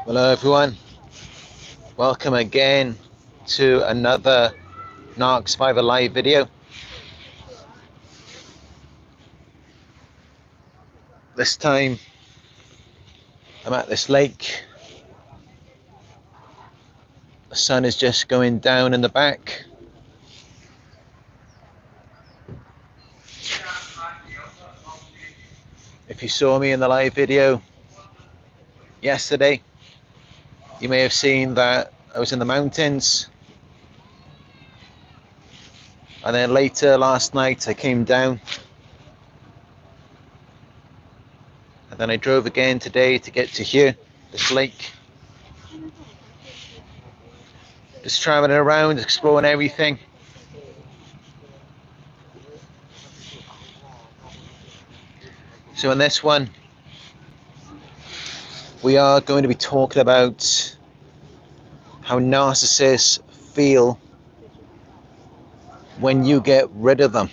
Hello everyone, welcome again to another Narc Survivor live video. This time I'm at this lake. The sun is just going down in the back. If you saw me in the live video yesterday, you may have seen that I was in the mountains, and then later last night I came down, and then I drove again today to get to here, this lake. Just traveling around, exploring everything. So in this one, we are going to be talking about how narcissists feel when you get rid of them.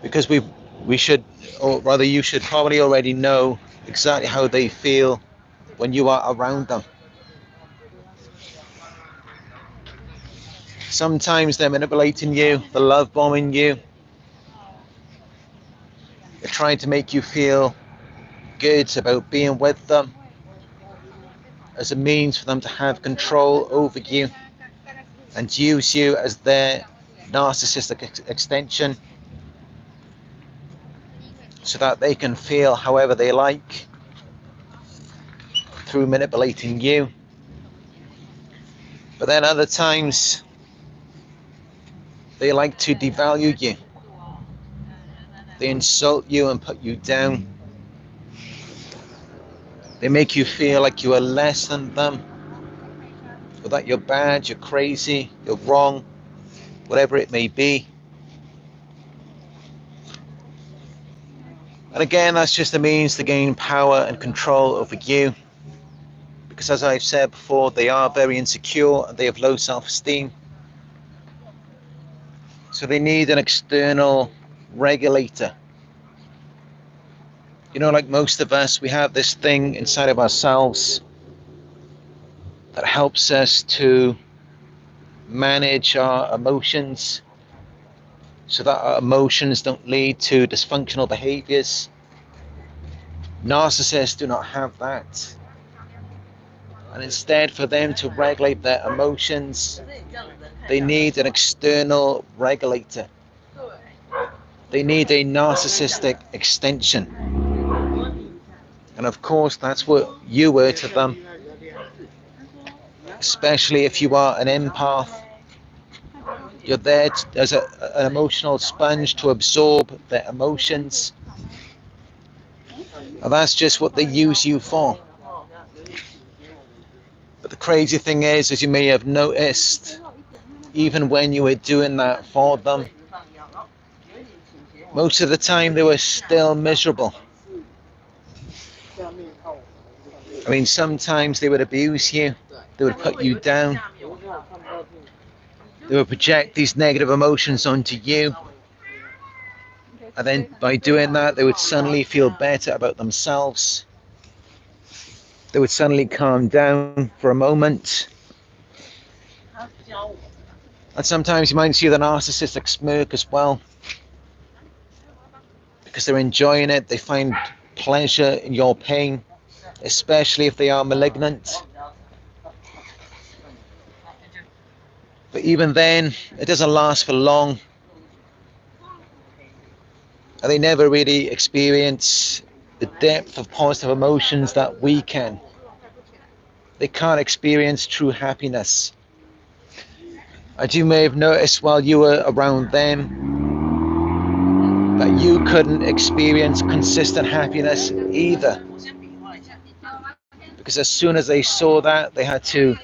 Because we should, or rather you should probably already know exactly how they feel when you are around them. Sometimes they're manipulating you, they're love bombing you, they're trying to make you feel good about being with them as a means for them to have control over you and use you as their narcissistic extension so that they can feel however they like through manipulating you. But then other times they like to devalue you. They insult you and put you down. They make you feel like you are less than them, or that you're bad, you're crazy, you're wrong, whatever it may be. And again, that's just a means to gain power and control over you. Because as I've said before, they are very insecure and they have low self-esteem. So they need an external regulator. You know, like most of us, we have this thing inside of ourselves that helps us to manage our emotions so that our emotions don't lead to dysfunctional behaviors. Narcissists do not have that. And instead, for them to regulate their emotions, they need an external regulator. They need a narcissistic extension. And of course, that's what you were to them. Especially if you are an empath. You're there as an emotional sponge to absorb their emotions. And that's just what they use you for. But the crazy thing is, as you may have noticed, even when you were doing that for them, most of the time they were still miserable. I mean, sometimes they would abuse you, they would put you down, they would project these negative emotions onto you, and then by doing that they would suddenly feel better about themselves. They would suddenly calm down for a moment. And sometimes you might see the narcissistic smirk as well, because they're enjoying it, they find pleasure in your pain, especially if they are malignant. But even then, it doesn't last for long. And they never really experience the depth of positive emotions that we can. They can't experience true happiness. As you may have noticed while you were around them, that you couldn't experience consistent happiness either. Because as soon as they saw that, they had to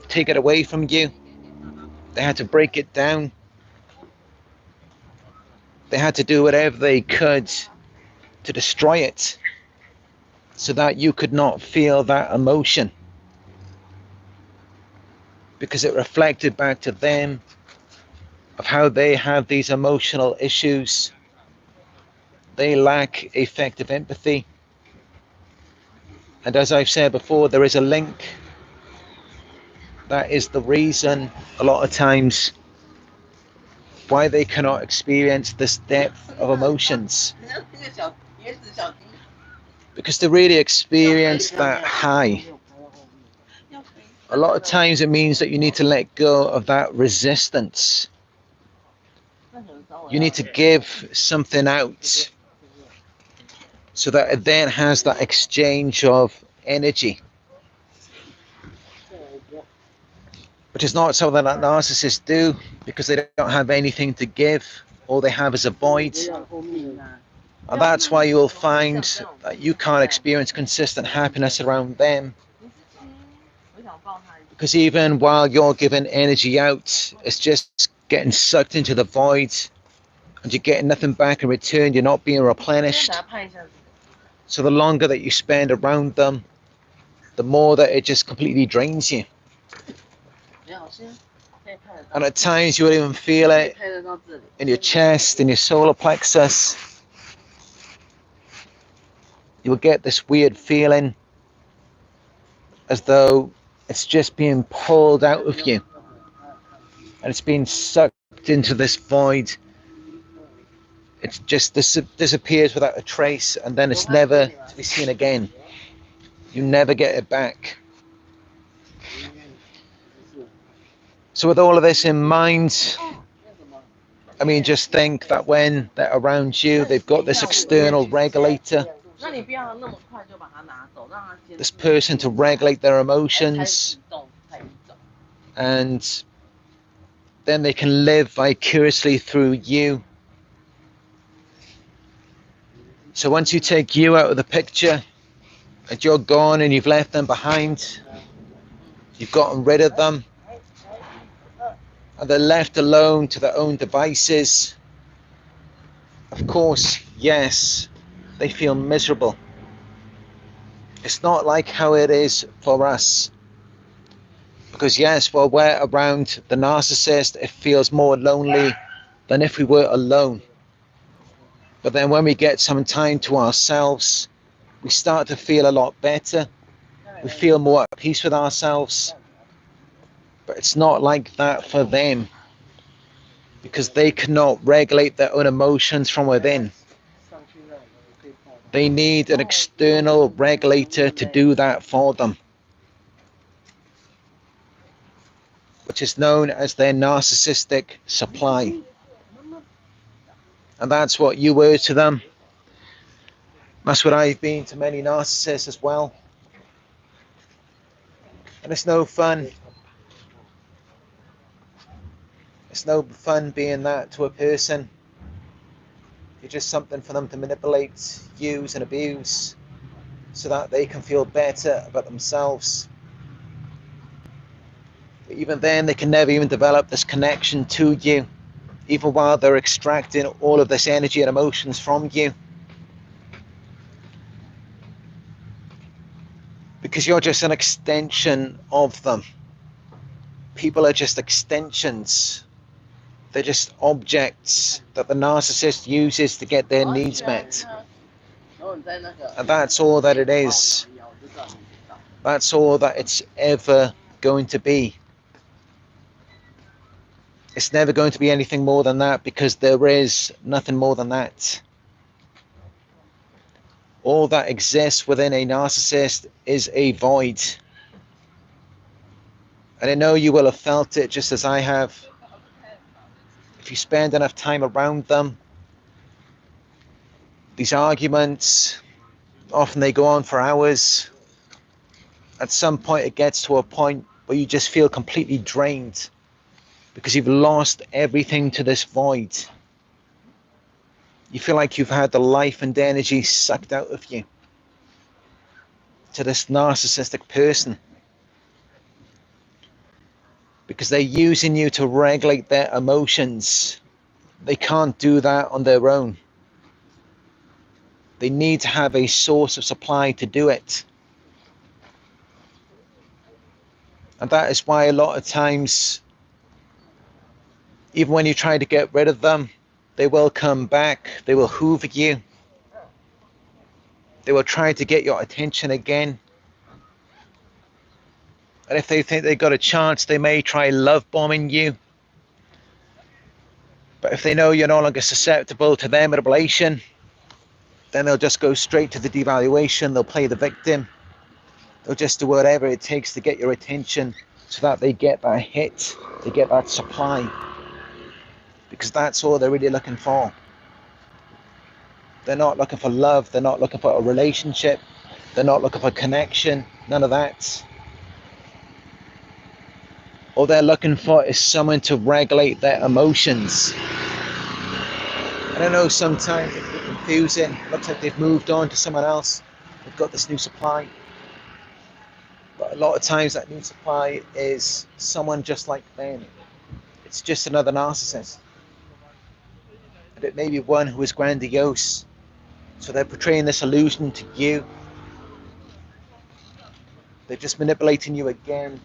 take it away from you. They had to break it down. They had to do whatever they could to destroy it so that you could not feel that emotion. Because it reflected back to them of how they have these emotional issues. They lack effective empathy. And as I've said before, there is a link. That is the reason a lot of times why they cannot experience this depth of emotions. Because to really experience that high, a lot of times it means that you need to let go of that resistance. You need to give something out so that it then has that exchange of energy, which is not something that narcissists do, because they don't have anything to give. All they have is a void. And that's why you'll find that you can't experience consistent happiness around them. Because even while you're giving energy out, it's just getting sucked into the void, and you're getting nothing back in return. You're not being replenished. So the longer that you spend around them, the more that it just completely drains you. And at times you'll even feel it in your chest, in your solar plexus. You'll get this weird feeling as though it's just being pulled out of you, and it's being sucked into this void. It just disappears without a trace, and then it's never to be seen again. You never get it back. So with all of this in mind, I mean, just think that when they're around you, they've got this external regulator, this person to regulate their emotions, and then they can live vicariously through you. So once you take you out of the picture and you're gone and you've left them behind, you've gotten rid of them, and they're left alone to their own devices, of course, yes, they feel miserable. It's not like how it is for us. Because yes, while we're around the narcissist, it feels more lonely than if we were alone. But then when we get some time to ourselves, we start to feel a lot better. We feel more at peace with ourselves. But it's not like that for them, because they cannot regulate their own emotions from within. They need an external regulator to do that for them, which is known as their narcissistic supply. And that's what you were to them. That's what I've been to many narcissists as well. And it's no fun. It's no fun being that to a person. You're just something for them to manipulate, use and abuse so that they can feel better about themselves. But even then, they can never even develop this connection to you, even while they're extracting all of this energy and emotions from you. Because you're just an extension of them. People are just extensions. They're just objects that the narcissist uses to get their needs met. And that's all that it is. That's all that it's ever going to be. It's never going to be anything more than that, because there is nothing more than that. All that exists within a narcissist is a void. And I know you will have felt it just as I have. If you spend enough time around them, these arguments, often they go on for hours. At some point it gets to a point where you just feel completely drained, because you've lost everything to this void. You feel like you've had the life and energy sucked out of you to this narcissistic person, because they're using you to regulate their emotions. They can't do that on their own. They need to have a source of supply to do it. And that is why a lot of times, even when you try to get rid of them, they will come back. They will hoover you. They will try to get your attention again. And if they think they've got a chance, they may try love bombing you. But if they know you're no longer susceptible to their manipulation, then they'll just go straight to the devaluation. They'll play the victim. They'll just do whatever it takes to get your attention so that they get that hit, they get that supply. Because that's all they're really looking for. They're not looking for love. They're not looking for a relationship. They're not looking for connection. None of that. All they're looking for is someone to regulate their emotions. And I know sometimes it's a bit confusing. It looks like they've moved on to someone else. They've got this new supply. But a lot of times that new supply is someone just like them. It's just another narcissist. And it may be one who is grandiose. So they're portraying this illusion to you. They're just manipulating you again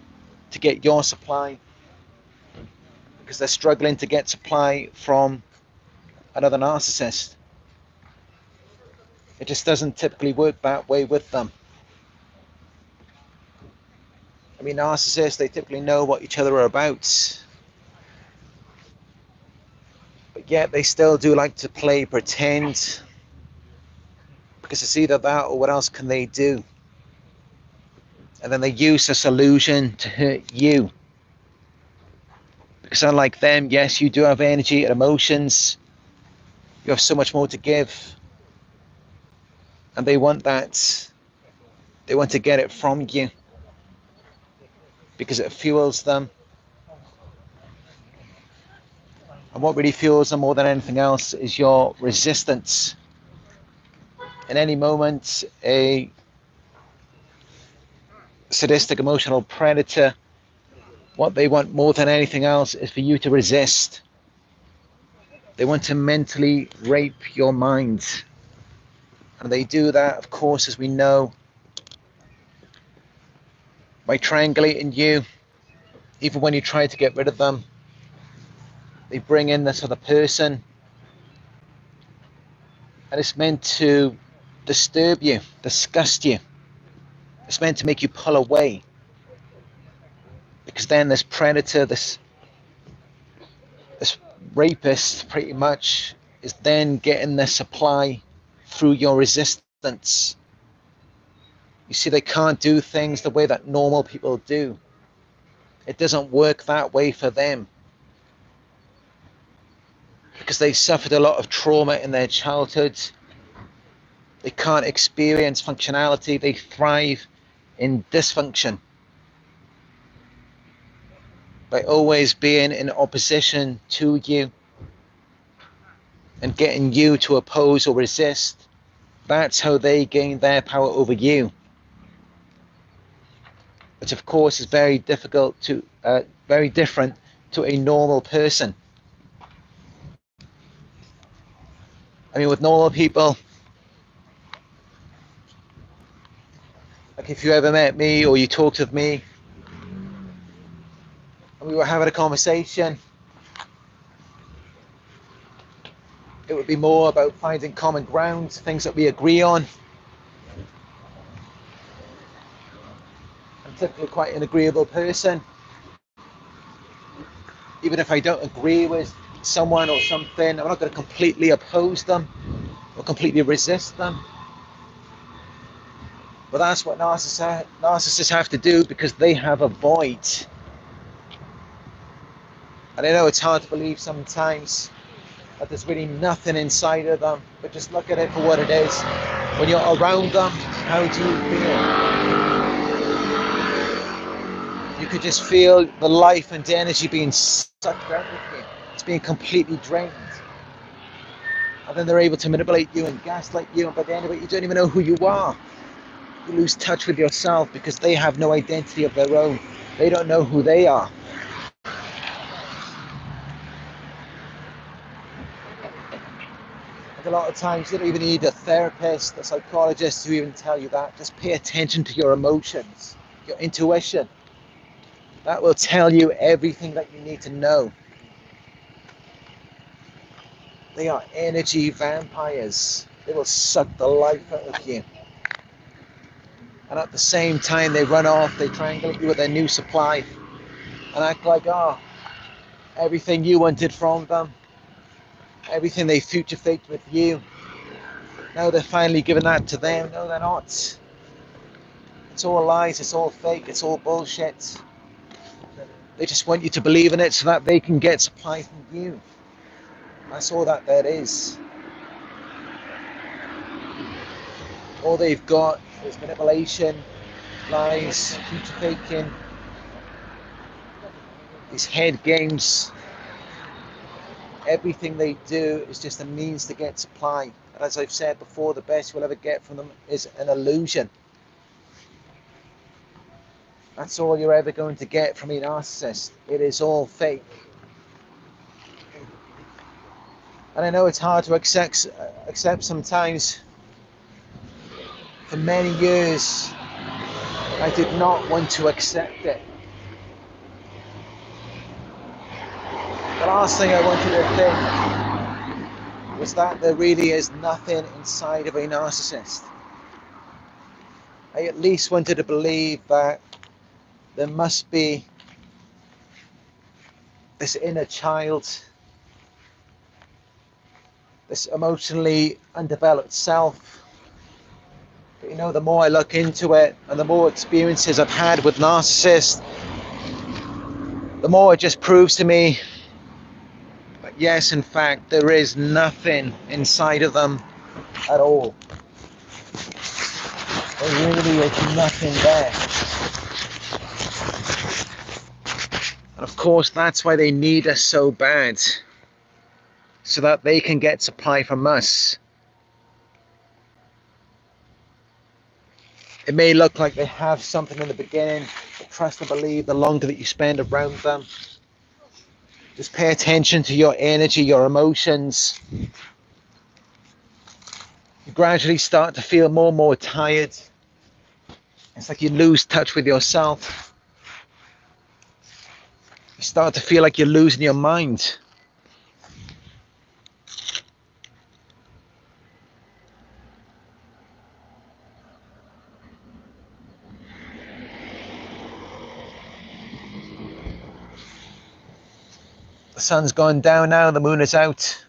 to get your supply. Because they're struggling to get supply from another narcissist. It just doesn't typically work that way with them. I mean, narcissists, they typically know what each other are about. But yet they still do like to play pretend. Because it's either that or what else can they do? And then they use this illusion to hurt you. Because unlike them, yes, you do have energy and emotions. You have so much more to give. And they want that. They want to get it from you. Because it fuels them. And what really fuels them more than anything else is your resistance. In any moment, a sadistic emotional predator, what they want more than anything else is for you to resist. They want to mentally rape your mind. And they do that, of course, as we know, by triangulating you. Even when you try to get rid of them, they bring in this other person. And it's meant to disturb you, disgust you. It's meant to make you pull away. Because then this predator, this rapist pretty much is then getting their supply through your resistance. You see, they can't do things the way that normal people do. It doesn't work that way for them. Because they suffered a lot of trauma in their childhood. They can't experience functionality. They thrive in dysfunction. By always being in opposition to you and getting you to oppose or resist, that's how they gain their power over you. Which of course is very difficult to, very different to a normal person. I mean, with normal people, like if you ever met me or you talked with me, and we were having a conversation, it would be more about finding common ground, things that we agree on. I'm typically quite an agreeable person. Even if I don't agree with someone or something, I'm not going to completely oppose them or completely resist them. But that's what narcissists have to do, because they have a void. And I know it's hard to believe sometimes that there's really nothing inside of them, but just look at it for what it is. When you're around them, how do you feel? You could just feel the life and the energy being sucked out of you. It's being completely drained. And then they're able to manipulate you and gaslight you, and by the end of it, you don't even know who you are. You lose touch with yourself because they have no identity of their own. They don't know who they are. A lot of times you don't even need a therapist, a psychologist to even tell you that. Just pay attention to your emotions, your intuition. That will tell you everything that you need to know. They are energy vampires. They will suck the life out of you. And at the same time, they run off, they triangulate you with their new supply and act like, oh, everything you wanted from them, everything they future faked with you, now they're finally giving that to them. No, they're not. It's all lies, it's all fake, it's all bullshit. They just want you to believe in it so that they can get supply from you. That's all that there is. All they've got is manipulation, lies, future faking, these head games. Everything they do is just a means to get supply. And as I've said before, the best you'll ever get from them is an illusion. That's all you're ever going to get from a narcissist. It is all fake. And I know it's hard to accept sometimes. For many years, I did not want to accept it. The last thing I wanted to think was that there really is nothing inside of a narcissist. I at least wanted to believe that there must be this inner child, this emotionally undeveloped self. But you know, the more I look into it and the more experiences I've had with narcissists, the more it just proves to me that yes, in fact, there is nothing inside of them at all. There really is nothing there. And of course, that's why they need us so bad, so that they can get supply from us. It may look like they have something in the beginning, but trust and believe, the longer that you spend around them, just pay attention to your energy, your emotions. You gradually start to feel more and more tired. It's like you lose touch with yourself. You start to feel like you're losing your mind. The sun's gone down now, the moon is out.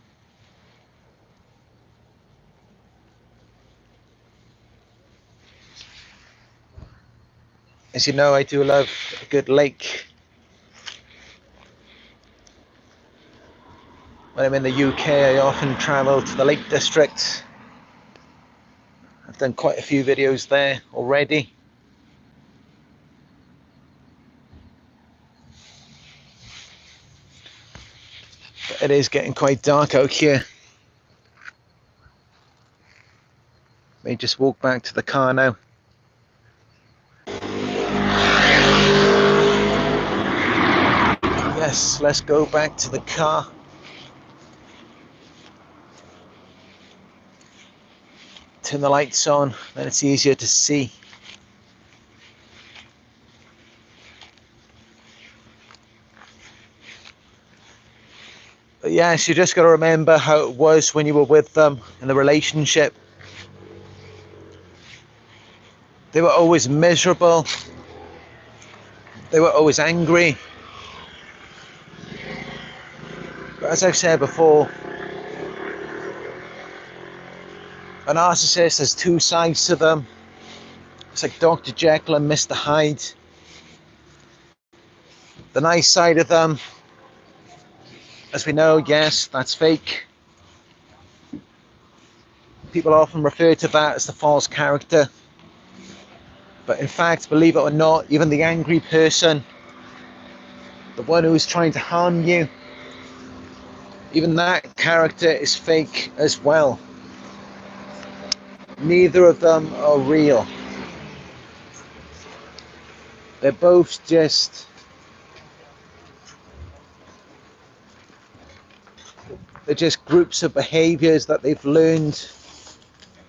As you know, I do love a good lake. When I'm in the UK, I often travel to the Lake District. I've done quite a few videos there already. But it is getting quite dark out here. May just walk back to the car now. Yes, let's go back to the car. Turn the lights on, then it's easier to see. But yes, you just got to remember how it was when you were with them in the relationship. They were always miserable. They were always angry. But as I've said before, a narcissist has two sides to them. It's like Dr. Jekyll and Mr. Hyde. The nice side of them, as we know, yes, that's fake. People often refer to that as the false character. But in fact, believe it or not, even the angry person, the one who is trying to harm you, even that character is fake as well. Neither of them are real. They're both just groups of behaviors that they've learned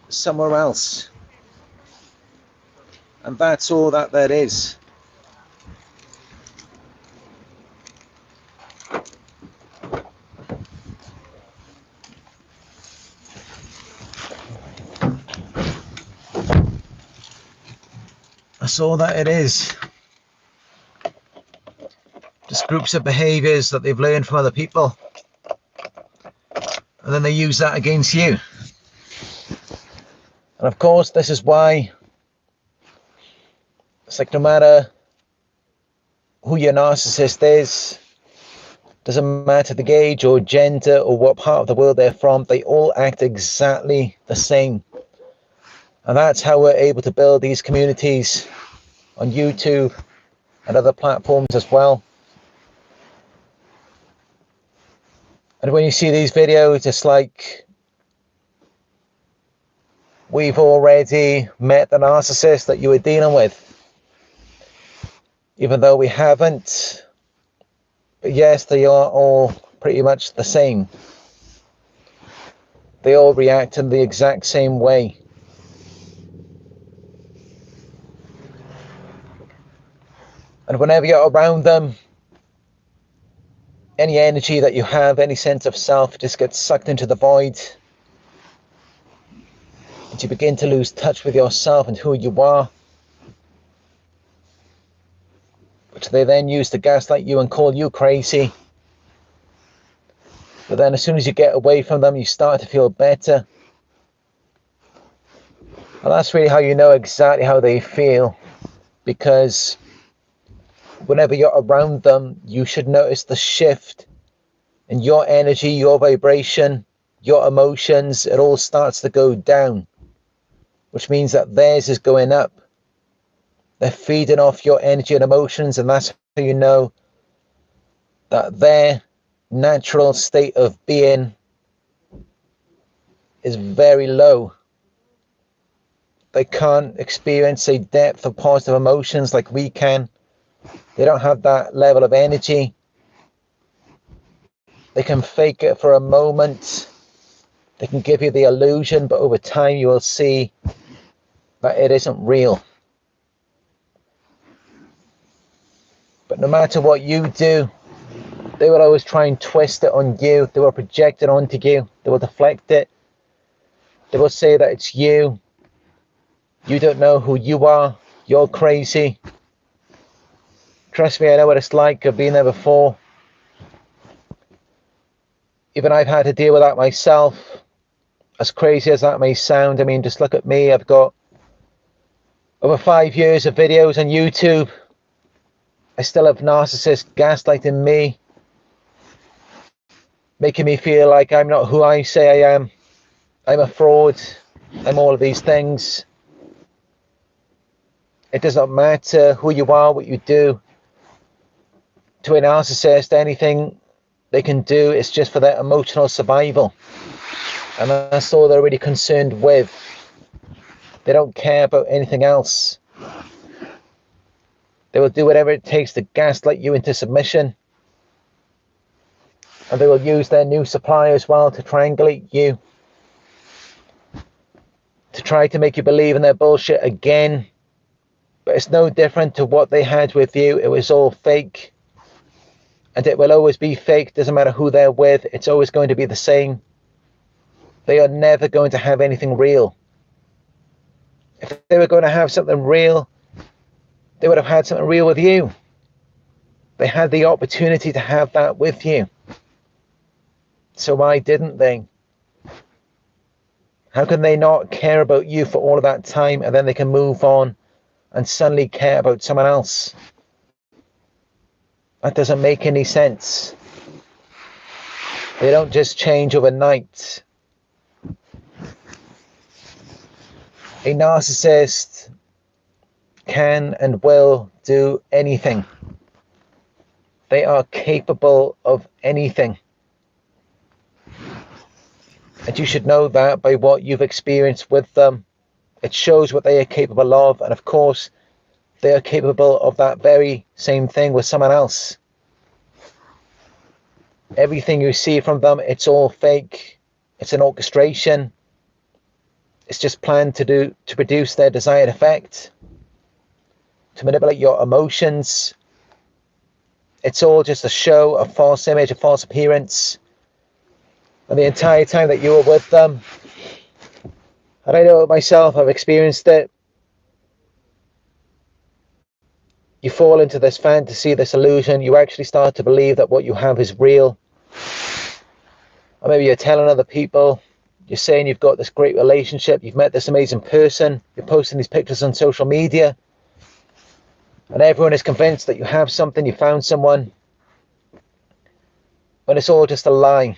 somewhere else. And that's all that there is. That's all that it is. Just groups of behaviors that they've learned from other people. And then they use that against you. And of course, this is why it's like no matter who your narcissist is, doesn't matter the age or gender or what part of the world they're from, they all act exactly the same. And that's how we're able to build these communities on YouTube and other platforms as well. And when you see these videos, it's like we've already met the narcissist that you were dealing with. Even though we haven't. But yes, they are all pretty much the same. They all react in the exact same way. And whenever you're around them, any energy that you have, any sense of self just gets sucked into the void. And you begin to lose touch with yourself and who you are. Which they then use to gaslight you and call you crazy. But then as soon as you get away from them, you start to feel better. And that's really how you know exactly how they feel. Because whenever you're around them, you should notice the shift in your energy, your vibration, your emotions. It all starts to go down, which means that theirs is going up. They're feeding off your energy and emotions, and that's how you know that their natural state of being is very low. They can't experience a depth of positive emotions like we can. They don't have that level of energy. They can fake it for a moment. They can give you the illusion, but over time you will see that it isn't real. But no matter what you do, they will always try and twist it on you. They will project it onto you. They will deflect it. They will say that it's you. You don't know who you are. You're crazy. Trust me, I know what it's like. I've been there before. Even I've had to deal with that myself. As crazy as that may sound, I mean, just look at me. I've got over 5 years of videos on YouTube. I still have narcissists gaslighting me, making me feel like I'm not who I say I am. I'm a fraud. I'm all of these things. It does not matter who you are, what you do. To a narcissist, anything they can do is just for their emotional survival. And that's all they're really concerned with. They don't care about anything else. They will do whatever it takes to gaslight you into submission. And they will use their new supply as well to triangulate you. To try to make you believe in their bullshit again. But it's no different to what they had with you. It was all fake. And it will always be fake. Doesn't matter who they're with. It's always going to be the same. They are never going to have anything real. If they were going to have something real, they would have had something real with you. They had the opportunity to have that with you. So why didn't they? How can they not care about you for all of that time and then they can move on and suddenly care about someone else? That doesn't make any sense. They don't just change overnight. A narcissist can and will do anything. They are capable of anything. And you should know that by what you've experienced with them. It shows what they are capable of. And of course, they are capable of that very same thing with someone else. Everything you see from them, it's all fake. It's an orchestration. It's just planned to produce their desired effect. To manipulate your emotions. It's all just a show, a false image, a false appearance. And the entire time that you were with them, and I know it myself, I've experienced it, you fall into this fantasy, this illusion. You actually start to believe that what you have is real. Or maybe you're telling other people, you're saying you've got this great relationship, you've met this amazing person, you're posting these pictures on social media, and everyone is convinced that you have something, you found someone, when it's all just a lie.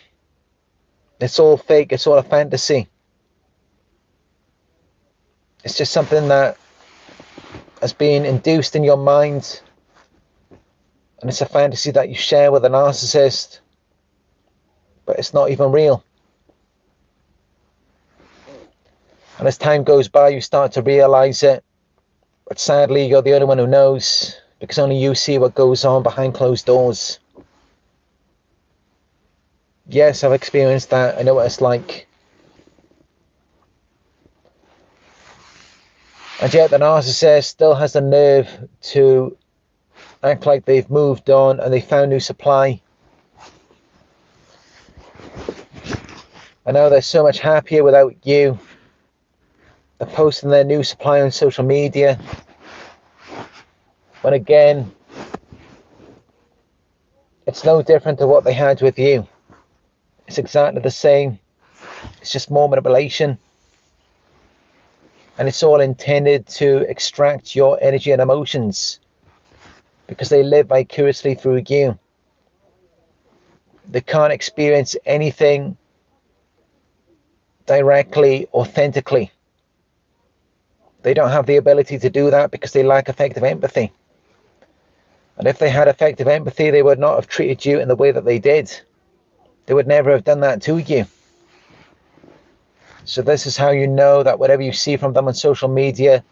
It's all fake, it's all a fantasy. It's just something that has been induced in your mind, and it's a fantasy that you share with a narcissist, but it's not even real. And as time goes by, you start to realize it, but sadly you're the only one who knows, because only you see what goes on behind closed doors. Yes, I've experienced that. I know what it's like. And yet the narcissist still has the nerve to act like they've moved on and they found new supply. And now they're so much happier without you. They're posting their new supply on social media. When again, it's no different to what they had with you. It's exactly the same. It's just more manipulation. And it's all intended to extract your energy and emotions, because they live vicariously through you. They can't experience anything directly, authentically. They don't have the ability to do that because they lack effective empathy. And if they had effective empathy, they would not have treated you in the way that they did. They would never have done that to you. So this is how you know that whatever you see from them on social media,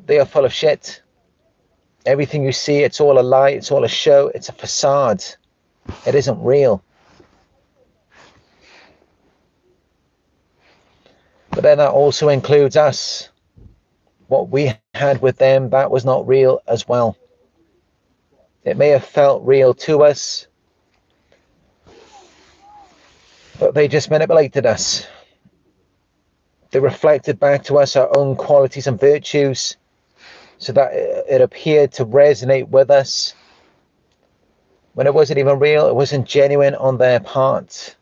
they are full of shit. Everything you see, it's all a lie, it's all a show, it's a facade. It isn't real. But then that also includes us. What we had with them, that was not real as well. It may have felt real to us, but they just manipulated us. They reflected back to us our own qualities and virtues, so that it appeared to resonate with us when it wasn't even real. It wasn't genuine on their part.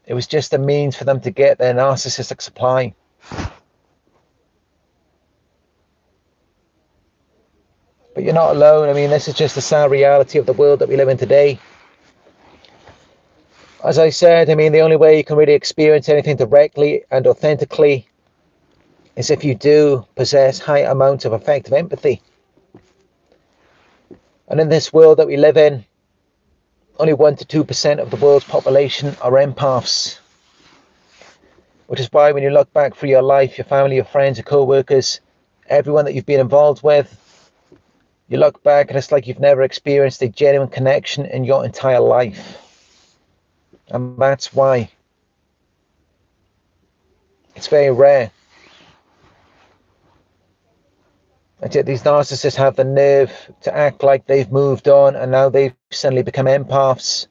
It was just a means for them to get their narcissistic supply. But you're not alone. I mean, this is just the sad reality of the world that we live in today. As I said, I mean, the only way you can really experience anything directly and authentically is if you do possess high amounts of effective empathy. And in this world that we live in, only 1 to 2% of the world's population are empaths. Which is why when you look back through your life, your family, your friends, your co-workers, everyone that you've been involved with, you look back and it's like you've never experienced a genuine connection in your entire life. And that's why. It's very rare. And yet these narcissists have the nerve to act like they've moved on and now they've suddenly become empaths.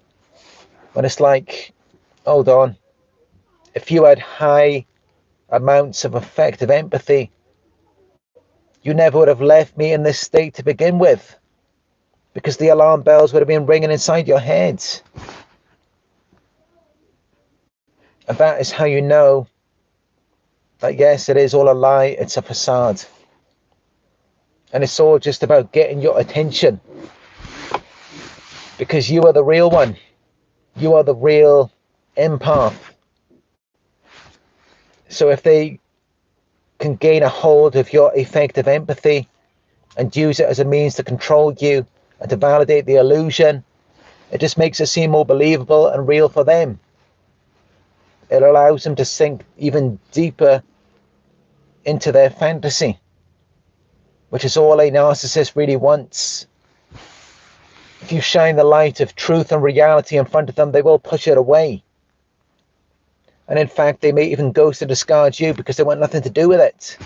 When it's like, hold on, if you had high amounts of effective empathy, you never would have left me in this state to begin with, because the alarm bells would have been ringing inside your head. And that is how you know that yes, it is all a lie, it's a facade. And it's all just about getting your attention, because you are the real one. You are the real empath. So if they can gain a hold of your effective empathy and use it as a means to control you and to validate the illusion, it just makes it seem more believable and real for them. It allows them to sink even deeper into their fantasy, which is all a narcissist really wants. If you shine the light of truth and reality in front of them, they will push it away. And in fact, they may even ghost and discard you because they want nothing to do with it.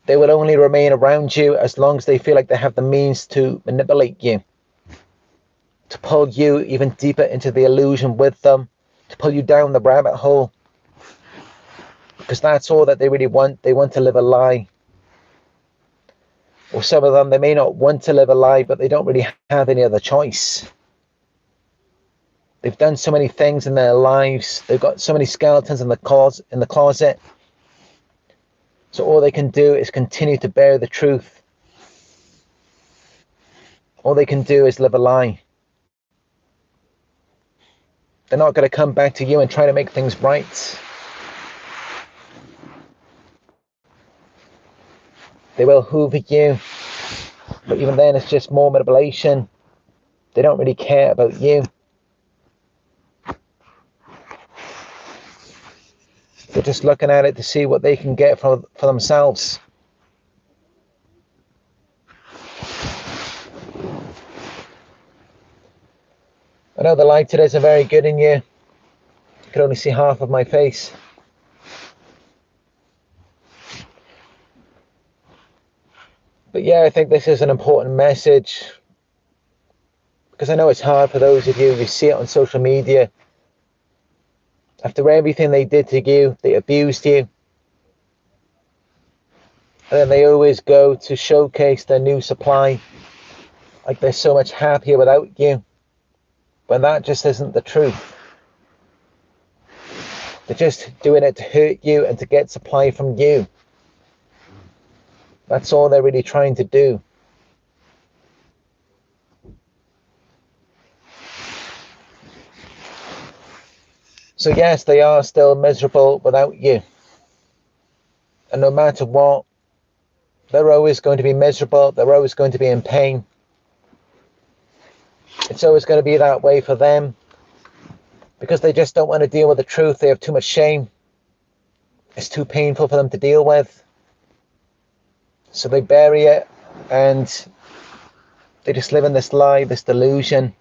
They will only remain around you as long as they feel like they have the means to manipulate you, to pull you even deeper into the illusion with them, to pull you down the rabbit hole. Because that's all that they really want. They want to live a lie. Or some of them, they may not want to live a lie, but they don't really have any other choice. They've done so many things in their lives. They've got so many skeletons in the closet. So all they can do is continue to bear the truth. All they can do is live a lie. They're not going to come back to you and try to make things right. They will hoover you, but even then it's just more manipulation. They don't really care about you. They're just looking at it to see what they can get for themselves. I know the light today isn't very good in you. You can only see half of my face. But yeah, I think this is an important message, because I know it's hard for those of you see it on social media. After everything they did to you, they abused you. And then they always go to showcase their new supply, like they're so much happier without you. When that just isn't the truth. They're just doing it to hurt you and to get supply from you. That's all they're really trying to do. So yes, they are still miserable without you. And no matter what, they're always going to be miserable. They're always going to be in pain. It's always going to be that way for them, because they just don't want to deal with the truth. They have too much shame. It's too painful for them to deal with. So they bury it, and they just live in this lie, this delusion.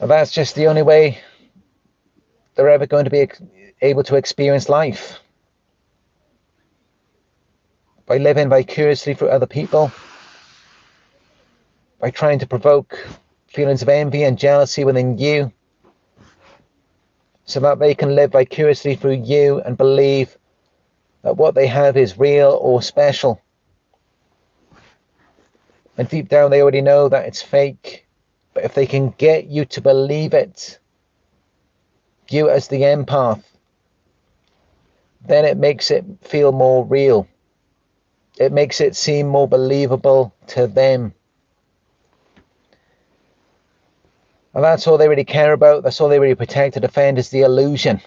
And that's just the only way they're ever going to be able to experience life. By living vicariously through other people. By trying to provoke feelings of envy and jealousy within you, so that they can live vicariously through you and believe that what they have is real or special. And deep down they already know that it's fake, but if they can get you to believe it, you as the empath, then it makes it feel more real. It makes it seem more believable to them. And that's all they really care about. That's all they really protect to defend, is the illusion.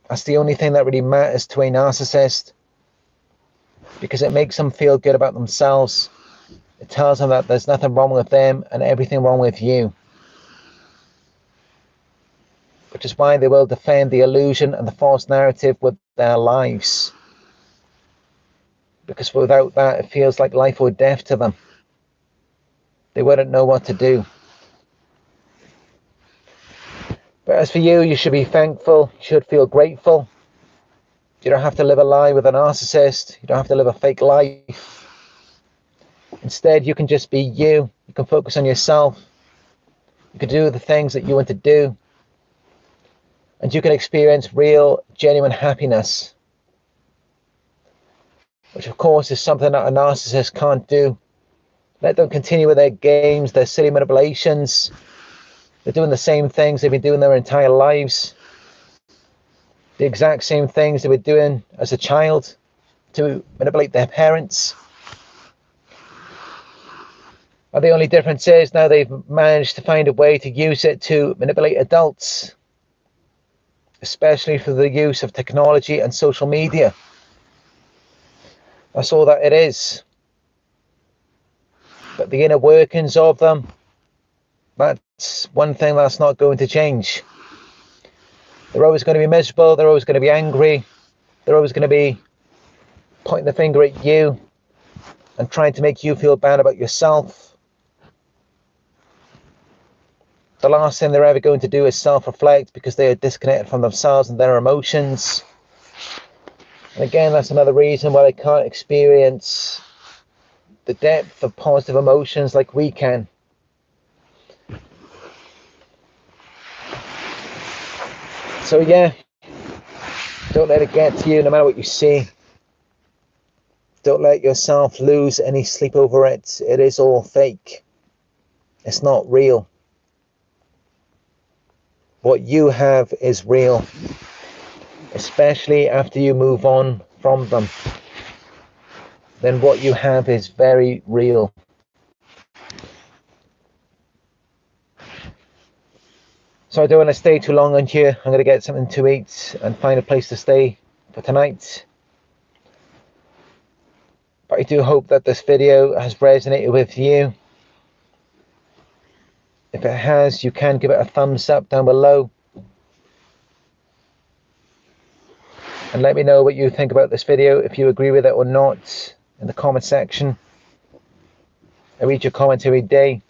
That's the only thing that really matters to a narcissist, because it makes them feel good about themselves. It tells them that there's nothing wrong with them and everything wrong with you. Which is why they will defend the illusion and the false narrative with their lives. Because without that, it feels like life or death to them. They wouldn't know what to do. But as for you, you should be thankful. You should feel grateful. You don't have to live a lie with a narcissist. You don't have to live a fake life. Instead, you can just be you. You can focus on yourself. You can do the things that you want to do. And you can experience real, genuine happiness. Which, of course, is something that a narcissist can't do. Let them continue with their games, their silly manipulations. They're doing the same things they've been doing their entire lives. The exact same things they were doing as a child to manipulate their parents. And the only difference is now they've managed to find a way to use it to manipulate adults, especially through the use of technology and social media. That's all that it is. But the inner workings of them, that's one thing that's not going to change. They're always going to be miserable. They're always going to be angry. They're always going to be pointing the finger at you and trying to make you feel bad about yourself. The last thing they're ever going to do is self-reflect, because they are disconnected from themselves and their emotions. And again, that's another reason why they can't experience the depth of positive emotions like we can. So yeah, Don't let it get to you, no matter what you see. Don't let yourself lose any sleep over it. It is all fake. It's not real. What you have is real, especially after you move on from them. Then what you have is very real. So I don't want to stay too long on here. I'm going to get something to eat and find a place to stay for tonight. But I do hope that this video has resonated with you. If it has, you can give it a thumbs up down below. And let me know what you think about this video, if you agree with it or not, in the comment section. I read your comments every day.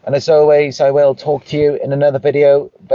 And as always, I will talk to you in another video very